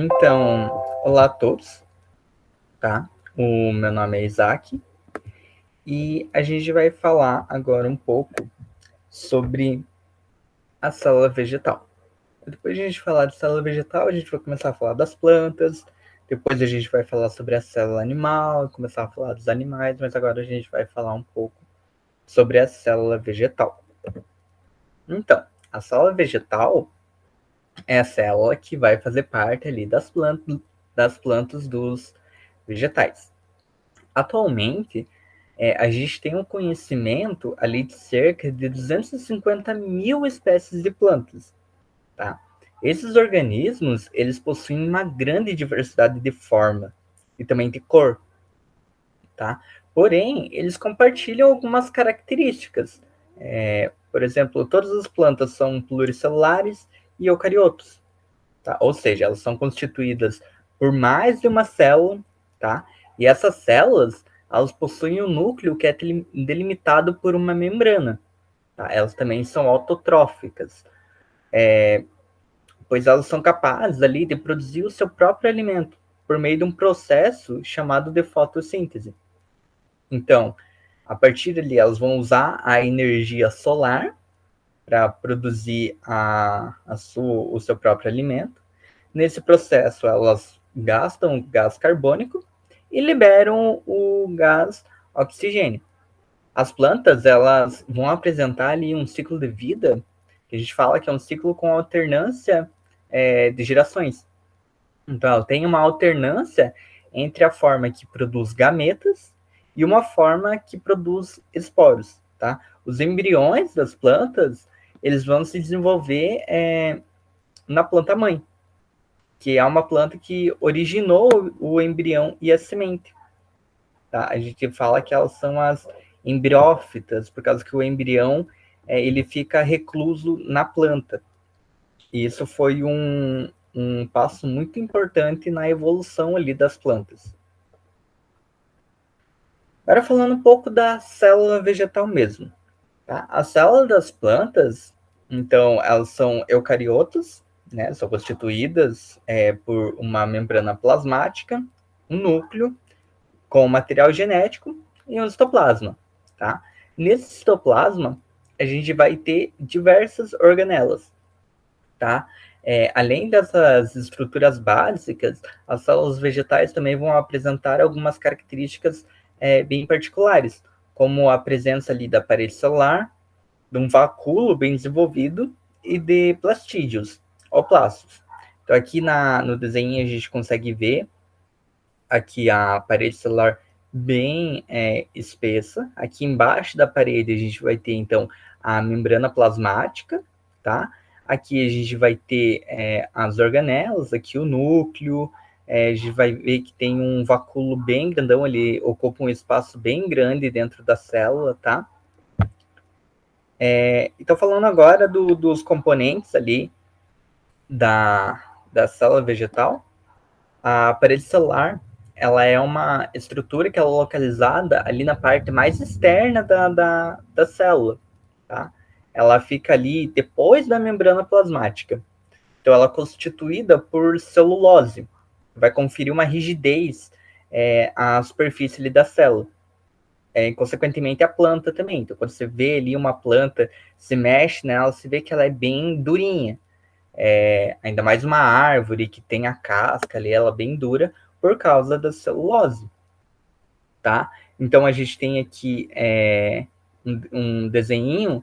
Então, olá a todos, tá? O meu nome é Isaac e a gente vai falar agora um pouco sobre a célula vegetal. Depois de a gente falar de célula vegetal, a gente vai começar a falar das plantas, depois a gente vai falar sobre a célula animal, começar a falar dos animais, mas agora a gente vai falar um pouco sobre a célula vegetal. Então, a célula vegetal é a célula que vai fazer parte ali das plantas dos vegetais. Atualmente, a gente tem um conhecimento ali de cerca de 250 mil espécies de plantas, tá? Esses organismos, eles possuem uma grande diversidade de forma e também de cor, tá? Porém, eles compartilham algumas características. Por exemplo, todas as plantas são pluricelulares e eucariotos, tá? Ou seja, elas são constituídas por mais de uma célula, tá? E essas células, elas possuem um núcleo que é delimitado por uma membrana, tá? Elas também são autotróficas, pois elas são capazes ali de produzir o seu próprio alimento por meio de um processo chamado de fotossíntese. Então, a partir dali, elas vão usar a energia solar para produzir o seu próprio alimento. Nesse processo, elas gastam gás carbônico e liberam o gás oxigênio. As plantas, elas vão apresentar ali um ciclo de vida, que a gente fala que é um ciclo com alternância de gerações. Então, ela tem uma alternância entre a forma que produz gametas e uma forma que produz esporos, tá? Os embriões das plantas, eles vão se desenvolver na planta mãe, que é uma planta que originou o embrião e a semente. Tá? A gente fala que elas são as embriófitas, por causa que o embrião ele fica recluso na planta. E isso foi um passo muito importante na evolução ali das plantas. Agora falando um pouco da célula vegetal mesmo. Tá? A célula das plantas, então, elas são eucariotas, né? São constituídas por uma membrana plasmática, um núcleo com material genético e um citoplasma, tá? Nesse citoplasma, a gente vai ter diversas organelas, tá? Além dessas estruturas básicas, as células vegetais também vão apresentar algumas características bem particulares, como a presença ali da parede celular, de um vacúolo bem desenvolvido e de plastídeos, ou plastos. Então, aqui no desenho a gente consegue ver aqui a parede celular bem espessa. Aqui embaixo da parede a gente vai ter, então, a membrana plasmática, tá? Aqui a gente vai ter as organelas, aqui o núcleo, a gente vai ver que tem um vacúolo bem grandão, ele ocupa um espaço bem grande dentro da célula, tá? Então, falando agora dos componentes ali da célula vegetal, a parede celular, ela é uma estrutura que é localizada ali na parte mais externa da célula, tá? Ela fica ali depois da membrana plasmática. Então, ela é constituída por celulose, vai conferir uma rigidez à superfície ali da célula. E, consequentemente, a planta também. Então, quando você vê ali uma planta, se mexe nela, você vê que ela é bem durinha. Ainda mais uma árvore que tem a casca ali, ela bem dura, por causa da celulose, tá? Então, a gente tem aqui um desenho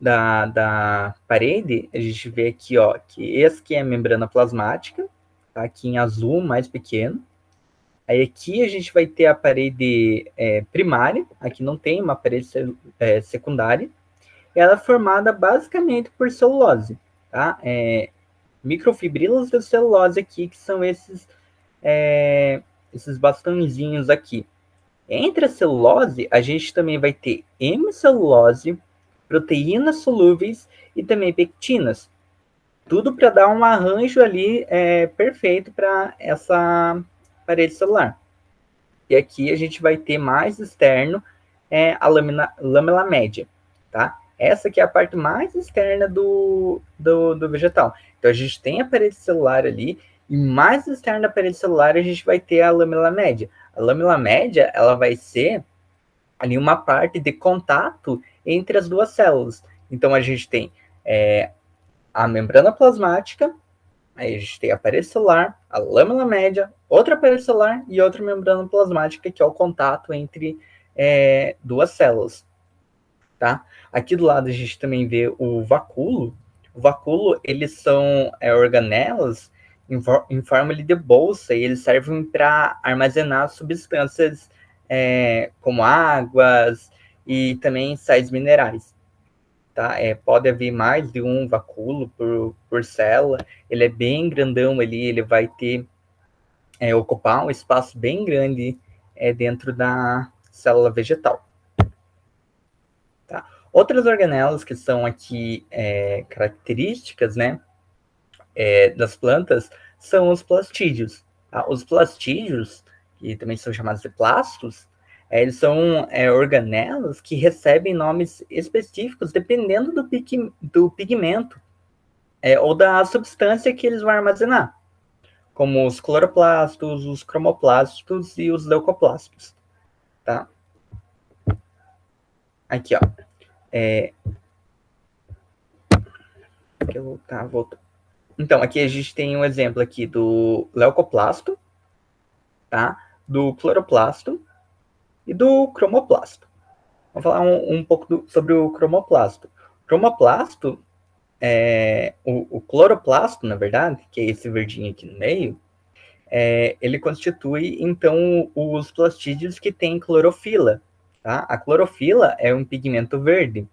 da parede, a gente vê aqui, ó, que esse aqui é a membrana plasmática, tá? Aqui em azul, mais pequeno. Aí aqui a gente vai ter a parede primária, aqui não tem uma parede secundária, e ela é formada basicamente por celulose, tá? Microfibrilas da celulose aqui, que são esses bastãozinhos aqui. Entre a celulose, a gente também vai ter hemicelulose, proteínas solúveis e também pectinas. Tudo para dar um arranjo ali perfeito para essa parede celular. E aqui a gente vai ter mais externo a lâmina média, tá? Essa aqui é a parte mais externa do vegetal. Então, a gente tem a parede celular ali, E mais externo da parede celular, a gente vai ter a lâmina média. A lâmina média, ela vai ser ali uma parte de contato entre as duas células. Então, a gente tem a membrana plasmática, aí a gente tem a parede celular, a lâmina média, outra parede celular e outra membrana plasmática, que é o contato entre duas células. Tá? Aqui do lado a gente também vê o vacúolo. O vacúolo, eles são organelas em forma de bolsa, e eles servem para armazenar substâncias como águas e também sais minerais. Tá? Pode haver mais de um vacúolo por célula. Ele é bem grandão ali, ele vai ter ocupar um espaço bem grande dentro da célula vegetal. Tá? Outras organelas que são aqui características, né, das plantas são os plastídeos. Tá? Os plastídeos, que também são chamados de plastos, eles são organelas que recebem nomes específicos dependendo do pigmento ou da substância que eles vão armazenar, como os cloroplastos, os cromoplastos e os leucoplastos. Tá? Aqui, ó. Voltou. Então, aqui a gente tem um exemplo aqui do leucoplasto, tá? Do cloroplasto e do cromoplasto. Vamos falar um pouco sobre o cromoplasto. O cromoplasto, o cloroplasto, na verdade, que é esse verdinho aqui no meio, ele constitui, então, os plastídeos que têm clorofila. Tá? A clorofila é um pigmento verde.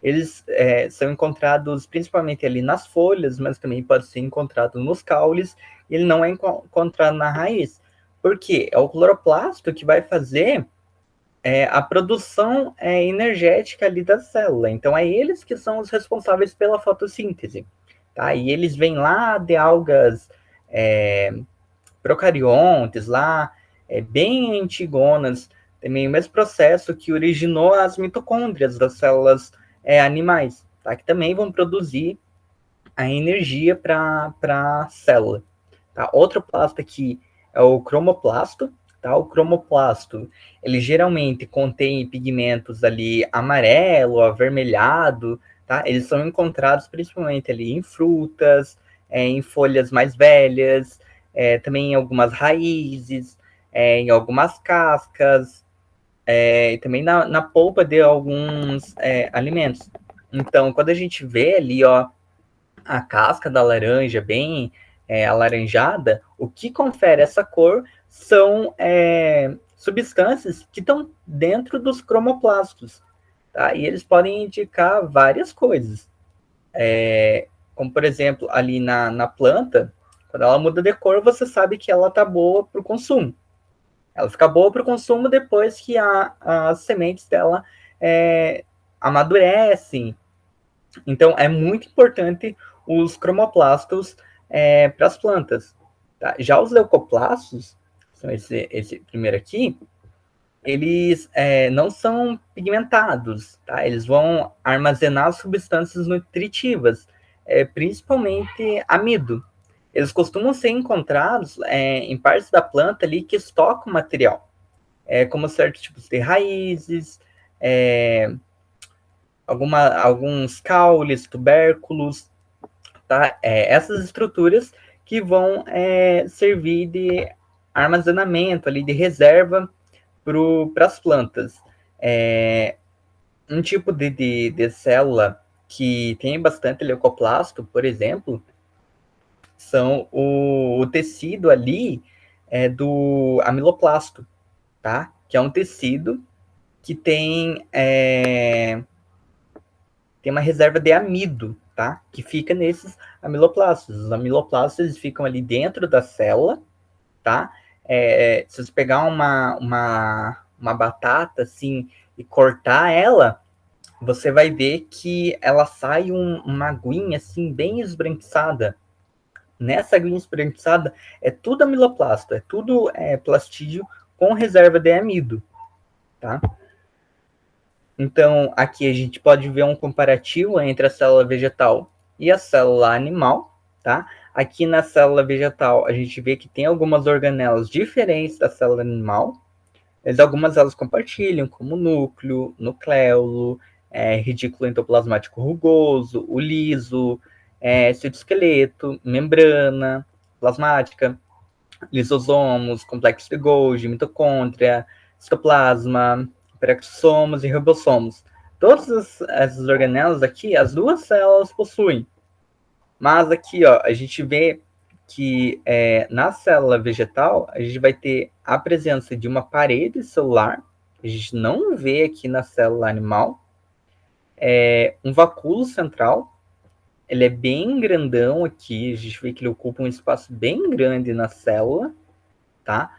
Eles são encontrados principalmente ali nas folhas, mas também pode ser encontrado nos caules, e ele não é encontrado na raiz. Por quê? É o cloroplasto que vai fazer a produção energética ali da célula. Então, é eles que são os responsáveis pela fotossíntese. Tá? E eles vêm lá de algas procariontes, lá, bem antigonas, também o mesmo processo que originou as mitocôndrias das células animais, tá? Que também vão produzir a energia para a célula. Tá? Outro plasto aqui é o cromoplasto. Tá? O cromoplasto, ele geralmente contém pigmentos ali amarelo, avermelhado. Tá? Eles são encontrados principalmente ali em frutas, em folhas mais velhas, também em algumas raízes, em algumas cascas, e também na polpa de alguns alimentos. Então, quando a gente vê ali, ó, a casca da laranja bem alaranjada, o que confere essa cor são substâncias que estão dentro dos cromoplastos, tá? E eles podem indicar várias coisas. Como, por exemplo, ali na planta, quando ela muda de cor, você sabe que ela está boa para o consumo. Ela fica boa para o consumo depois que as sementes dela amadurecem. Então, é muito importante os cromoplastos para as plantas. Tá? Já os leucoplastos, são esse primeiro aqui, eles não são pigmentados, tá? Eles vão armazenar substâncias nutritivas, principalmente amido. Eles costumam ser encontrados em partes da planta ali que estocam material, como certos tipos de raízes, alguns caules, tubérculos, tá? Essas estruturas que vão servir de armazenamento ali, de reserva para as plantas. Um tipo de célula que tem bastante leucoplasto, por exemplo, são o tecido ali do amiloplasto, tá? Que é um tecido que tem uma reserva de amido, tá? Que fica nesses amiloplastos. Os amiloplastos eles ficam ali dentro da célula, tá? Se você pegar uma batata assim e cortar ela, você vai ver que ela sai uma aguinha assim bem esbranquiçada. Nessa aguinha esbranquiçada é tudo amiloplasto, é tudo plastídeo com reserva de amido, tá? Então, aqui a gente pode ver um comparativo entre a célula vegetal e a célula animal, tá? Aqui na célula vegetal, a gente vê que tem algumas organelas diferentes da célula animal. Algumas elas compartilham, como o núcleo, nucleolo, retículo endoplasmático rugoso, o liso, citoesqueleto, membrana plasmática, lisosomos, complexo de Golgi, mitocôndria, citoplasma, peroxissomos e ribossomos. Todas essas organelas aqui, as duas células possuem. Mas aqui, ó, a gente vê que na célula vegetal, a gente vai ter a presença de uma parede celular, a gente não vê aqui na célula animal, um vacúolo central, ele é bem grandão aqui, a gente vê que ele ocupa um espaço bem grande na célula, tá?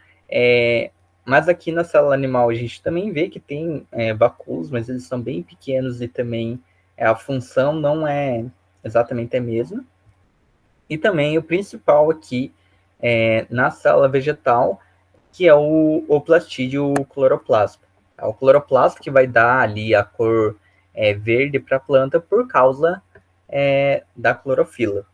Mas aqui na célula animal a gente também vê que tem vacúolos, mas eles são bem pequenos e também a função não é exatamente a mesma. E também o principal aqui na célula vegetal, que é o plastídeo cloroplasto. É o cloroplasto que vai dar ali a cor verde para a planta por causa da clorofila.